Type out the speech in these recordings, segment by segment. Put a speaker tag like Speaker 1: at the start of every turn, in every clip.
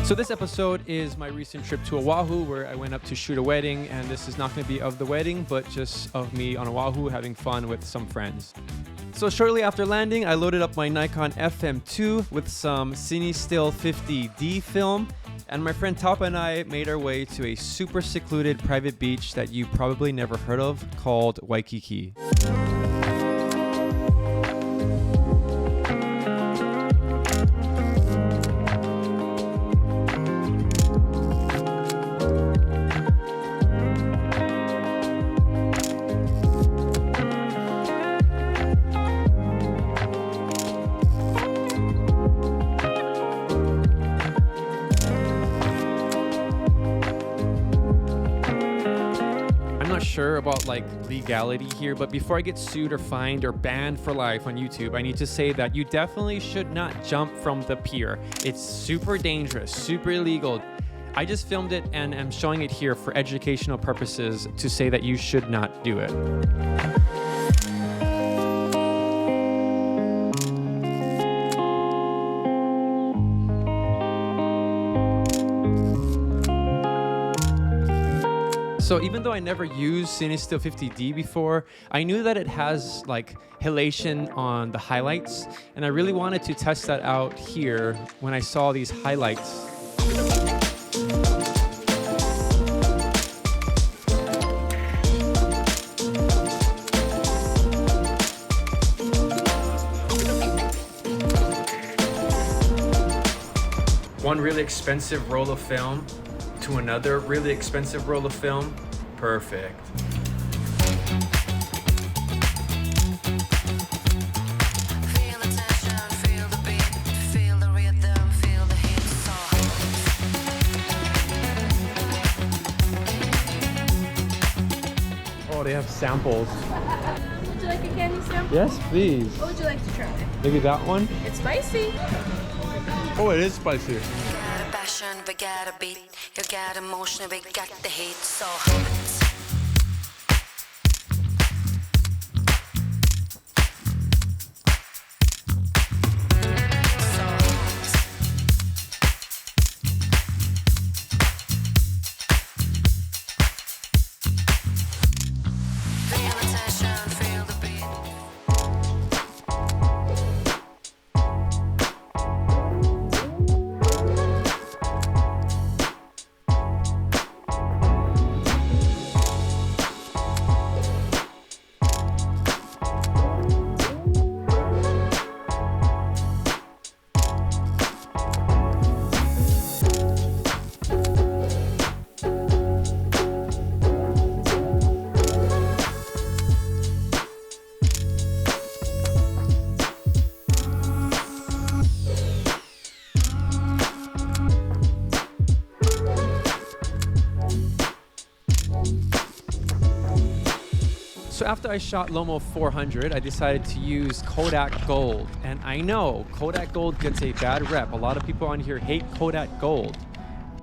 Speaker 1: So this episode is my recent trip to Oahu, where I went up to shoot a wedding, and this is not going to be of the wedding, but just of me on Oahu having fun with some friends. So shortly after landing, I loaded up my Nikon FM2 with some Cinestill 50D film, and my friend Tapa and I made our way to a super secluded private beach that you probably never heard of called Waikiki. Sure about legality here, but before I get sued or fined or banned for life on YouTube, I need to say that you definitely should not jump from the pier. It's super dangerous, super illegal. I just filmed it and am showing it here for educational purposes to say that you should not do it. So even though I never used Cinestill 50D before, I knew that it has halation on the highlights, and I really wanted to test that out here when I saw these highlights. One really expensive roll of film to another really expensive roll of film. Perfect.
Speaker 2: Feel the tension, feel the beat, feel the rhythm, feel the heat.
Speaker 1: Oh, they have samples.
Speaker 3: Would you like a candy sample?
Speaker 1: Yes, please.
Speaker 3: What would you like to try?
Speaker 1: Maybe that one?
Speaker 3: It's spicy.
Speaker 1: Oh, it is spicy.
Speaker 2: You got a passion, we got a beat. You got emotion, we got the heat. So hot. Feel the tension, feel the beat.
Speaker 1: So after I shot Lomo 400, I decided to use Kodak Gold. And I know Kodak Gold gets a bad rep. A lot of people on here hate Kodak Gold.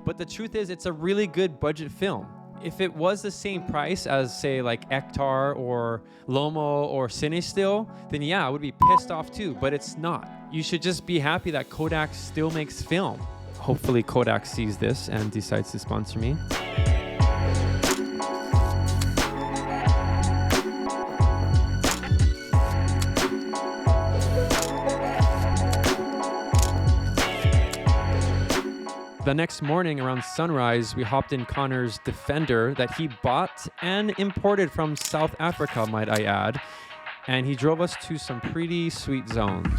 Speaker 1: But the truth is, it's a really good budget film. If it was the same price as, say, Ektar or Lomo or Cinestill, then yeah, I would be pissed off too, but it's not. You should just be happy that Kodak still makes film. Hopefully Kodak sees this and decides to sponsor me. The next morning around sunrise, we hopped in Connor's Defender that he bought and imported from South Africa, might I add. And he drove us to some pretty sweet zones.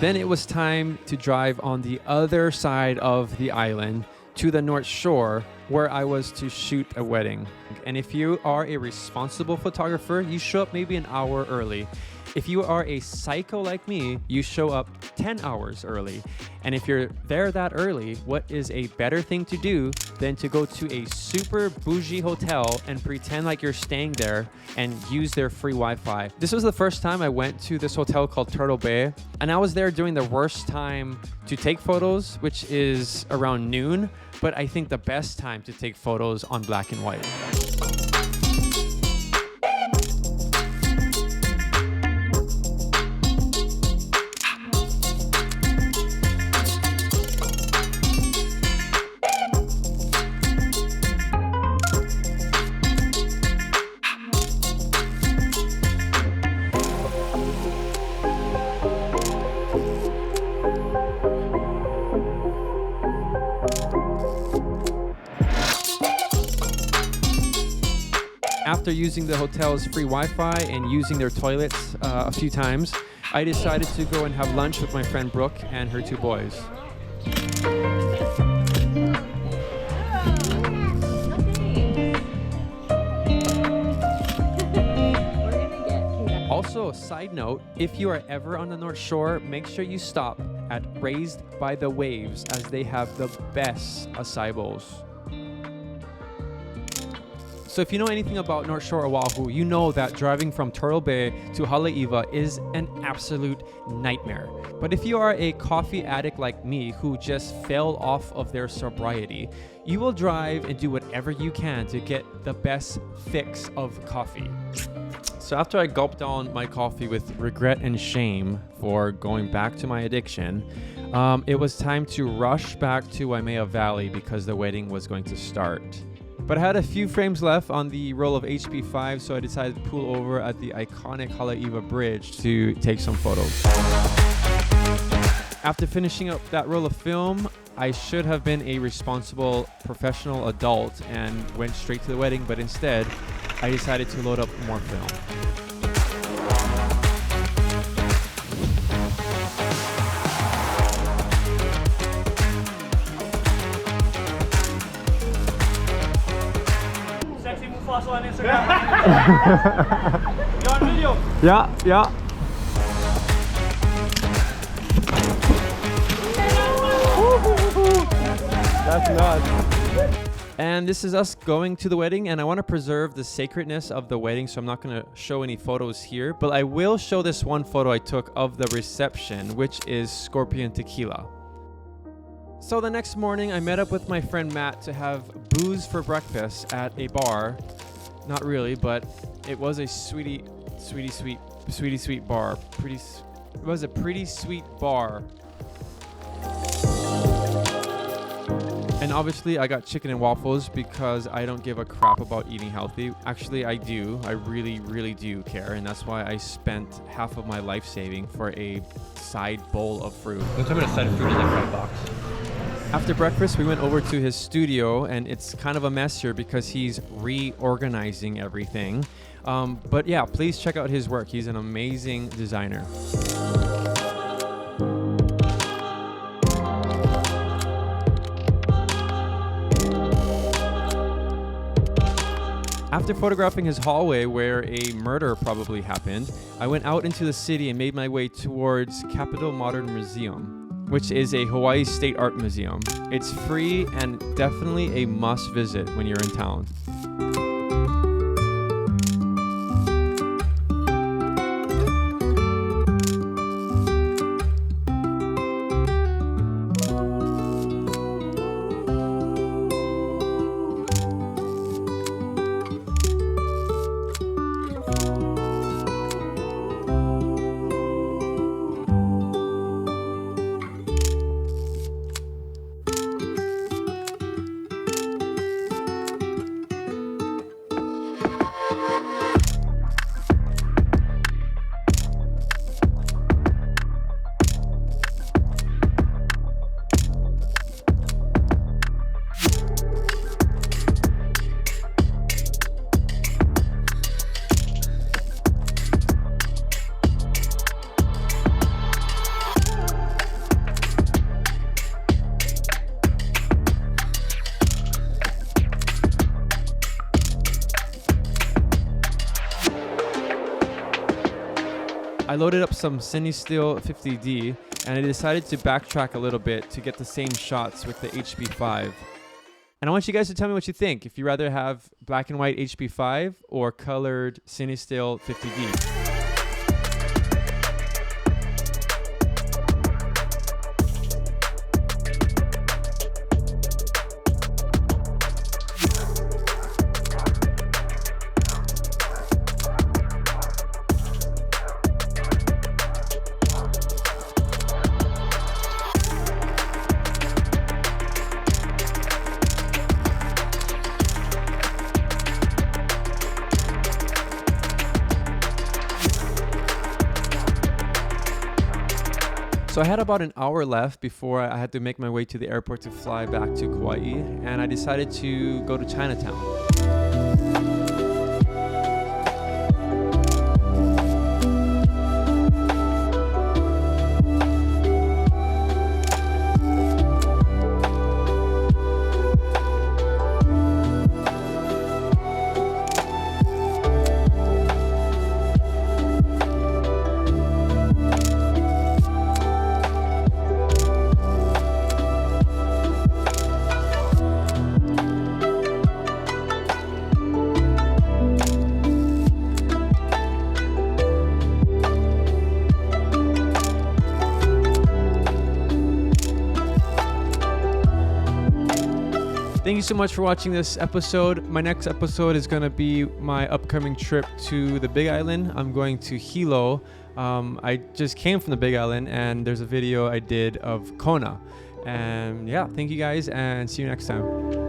Speaker 1: Then it was time to drive on the other side of the island to the North Shore, where I was to shoot a wedding. And if you are a responsible photographer, you show up maybe an hour early. If you are a psycho like me, you show up 10 hours early. And if you're there that early, what is a better thing to do than to go to a super bougie hotel and pretend like you're staying there and use their free Wi-Fi? This was the first time I went to this hotel called Turtle Bay, and I was there during the worst time to take photos, which is around noon, but I think the best time to take photos on black and white. After using the hotel's free Wi-Fi and using their toilets a few times, I decided to go and have lunch with my friend Brooke and her 2 boys. Also, a side note, if you are ever on the North Shore, make sure you stop at Raised by the Waves, as they have the best acai bowls. So if you know anything about North Shore Oahu, you know that driving from Turtle Bay to Haleiwa is an absolute nightmare. But if you are a coffee addict like me who just fell off of their sobriety, you will drive and do whatever you can to get the best fix of coffee. So after I gulped down my coffee with regret and shame for going back to my addiction, it was time to rush back to Waimea Valley because the wedding was going to start. But I had a few frames left on the roll of HP5, so I decided to pull over at the iconic Haleiwa Bridge to take some photos. After finishing up that roll of film, I should have been a responsible professional adult and went straight to the wedding, but instead, I decided to load up more film.
Speaker 4: On Instagram. You on video?
Speaker 1: Yeah. That's nuts. And this is us going to the wedding, and I want to preserve the sacredness of the wedding, so I'm not going to show any photos here, but I will show this one photo I took of the reception, which is Scorpion Tequila. So the next morning, I met up with my friend Matt to have booze for breakfast at a bar. Not really, but it was a sweet bar. It was a pretty sweet bar. And obviously, I got chicken and waffles because I don't give a crap about eating healthy. Actually, I do. I really, really do care, and that's why I spent half of my life saving for a side bowl of fruit.
Speaker 4: What type of side fruit is that box?
Speaker 1: After breakfast, we went over to his studio, and it's kind of a mess here because he's reorganizing everything. But yeah, please check out his work. He's an amazing designer. After photographing his hallway where a murder probably happened, I went out into the city and made my way towards Capitol Modern Museum, which is a Hawaii state art museum. It's free and definitely a must visit when you're in town. I loaded up some Cinestill 50D and I decided to backtrack a little bit to get the same shots with the HP5. And I want you guys to tell me what you think, if you rather have black and white HP5 or colored Cinestill 50D. So I had about an hour left before I had to make my way to the airport to fly back to Kauai, and I decided to go to Chinatown. Thank you so much for watching this episode. My next episode is going to be my upcoming trip to the Big Island. I'm going to Hilo. I just came from the Big Island, and there's a video I did of Kona. And yeah, thank you guys, and see you next time.